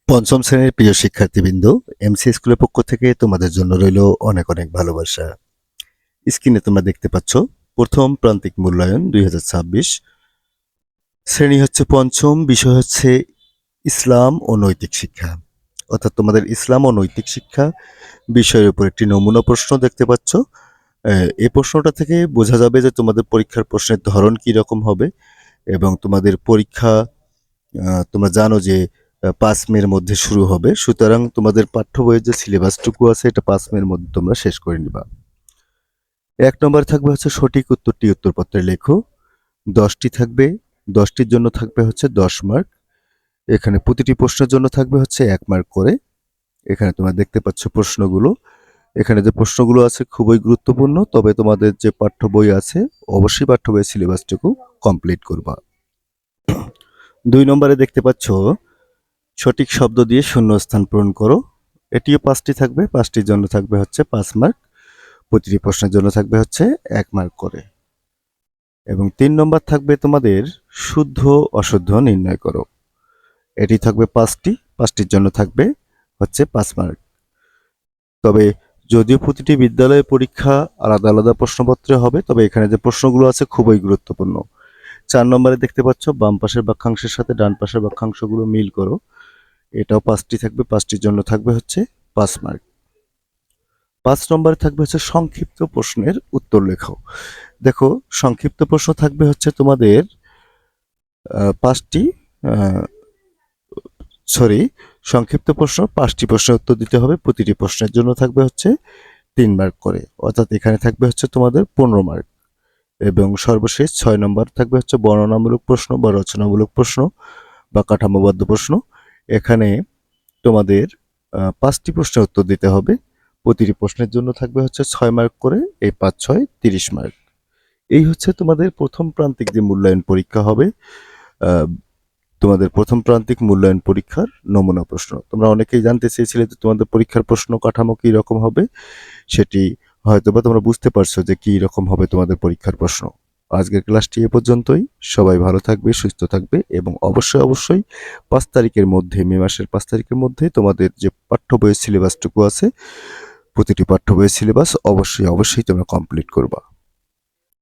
পঞ্চম শ্রেণীর প্রিয় শিক্ষার্থীবৃন্দ, এমসি স্কুলের পক্ষ থেকে তোমাদের জন্য রইল অনেক অনেক ভালোবাসা। স্ক্রিনে তোমরা দেখতে পাচ্ছ প্রথম প্রান্তিক মূল্যায়ন 2026। শ্রেণী হচ্ছে পঞ্চম, বিষয় হচ্ছে ইসলাম ও নৈতিক শিক্ষা। অর্থাৎ তোমাদের ইসলাম ও নৈতিক শিক্ষা বিষয়ের উপর একটি নমুনা প্রশ্ন দেখতে পাচ্ছ। এই প্রশ্নটা থেকে বোঝা যাবে যে তোমাদের পরীক্ষার প্রশ্নের ধরন কি রকম হবে এবং তোমাদের পরীক্ষা তোমরা জানো যে 5 মের মধ্যে শুরু হবে। সুতরাং তোমাদের পাঠ্য বইয়ের যে সিলেবাসটুকু আছে এটা 5 মের মধ্যে তোমরা শেষ করে নিবা। 1 নম্বর থাকবে হচ্ছে সঠিক উত্তরটি উত্তরপত্রে লেখো। 10টি থাকবে, 10টির জন্য থাকবে হচ্ছে 10 মার্ক। এখানে প্রতিটি প্রশ্নের জন্য থাকবে হচ্ছে 1 মার্ক করে। এখানে তোমরা দেখতে পাচ্ছ প্রশ্নগুলো। এখানে যে প্রশ্নগুলো আছে খুবই গুরুত্বপূর্ণ, তবে তোমাদের যে পাঠ্য বই আছে অবশ্যই পাঠ্য বইয়ের সিলেবাসটুকু কমপ্লিট করবা। 2 নম্বরে দেখতে পাচ্ছ সঠিক শব্দ দিয়ে শূন্যস্থান পূরণ করো। এটিও 5টি থাকবে, 5টির জন্য থাকবে হচ্ছে 5 মার্ক। প্রতিটি প্রশ্নের জন্য থাকবে হচ্ছে 1 মার্ক করে। এবং 3 নম্বর থাকবে তোমাদের শুদ্ধ অশুদ্ধ নির্ণয় করো। এটি থাকবে 5টি, 5টির জন্য থাকবে হচ্ছে 5 মার্ক। তবে যদিও প্রতিটি বিদ্যালয়ে পরীক্ষা আলাদা আলাদা প্রশ্নপত্রে হবে, তবে এখানে যে প্রশ্নগুলো আছে খুবই গুরুত্বপূর্ণ। 4 নম্বরে দেখতে পাচ্ছ বাম পাশের বাক্যাংশের সাথে ডান পাশের বাক্যাংশগুলো মিল করো। এটাও 5টি থাকবে, 5টির জন্য থাকবে হচ্ছে 5 মার্ক। 5 নম্বরে থাকবে হচ্ছে সংক্ষিপ্ত প্রশ্নের উত্তর লেখো। দেখো, সংক্ষিপ্ত প্রশ্ন থাকবে হচ্ছে তোমাদের 5টি, সংক্ষিপ্ত প্রশ্ন 5টি প্রশ্নের উত্তর দিতে হবে। প্রতিটি প্রশ্নের জন্য থাকবে হচ্ছে 3 মার্ক করে, অর্থাৎ এখানে থাকবে হচ্ছে তোমাদের 15 মার্ক। এবং সর্বশেষ 6 নম্বর থাকবে হচ্ছে বর্ণনামূলক প্রশ্ন বা রচনামূলক প্রশ্ন বা কাঠামোবদ্ধ প্রশ্ন। এখানে তোমাদের 5টি প্রশ্নের উত্তর দিতে হবে। প্রতিটি প্রশ্নের জন্য থাকবে হচ্ছে 6 মার্ক করে, এই 5 6 30 মার্ক। এই হচ্ছে তোমাদের প্রথম প্রান্তিক যে মূল্যায়ন পরীক্ষা হবে, তোমাদের প্রথম প্রান্তিক মূল্যায়ন পরীক্ষার নমুনা প্রশ্ন। তোমরা অনেকেই জানতে চেয়েছিলে যে তোমাদের পরীক্ষার প্রশ্ন কাঠামো কি রকম হবে, সেটি হয়তোবা তোমরা বুঝতে পারছো যে কি রকম হবে তোমাদের পরীক্ষার প্রশ্ন। আজকের ক্লাসটি এ পর্যন্তই। সবাই ভালো থাকবে, সুস্থ থাকবে এবং অবশ্যই অবশ্যই 5 তারিখের মধ্যে, মে মাসের 5 তারিখের মধ্যে তোমাদের যে পাঠ্য বইয়ের সিলেবাসটুকু আছে, প্রতিটি পাঠ্য বইয়ের সিলেবাস অবশ্যই অবশ্যই তোমরা কমপ্লিট করবা।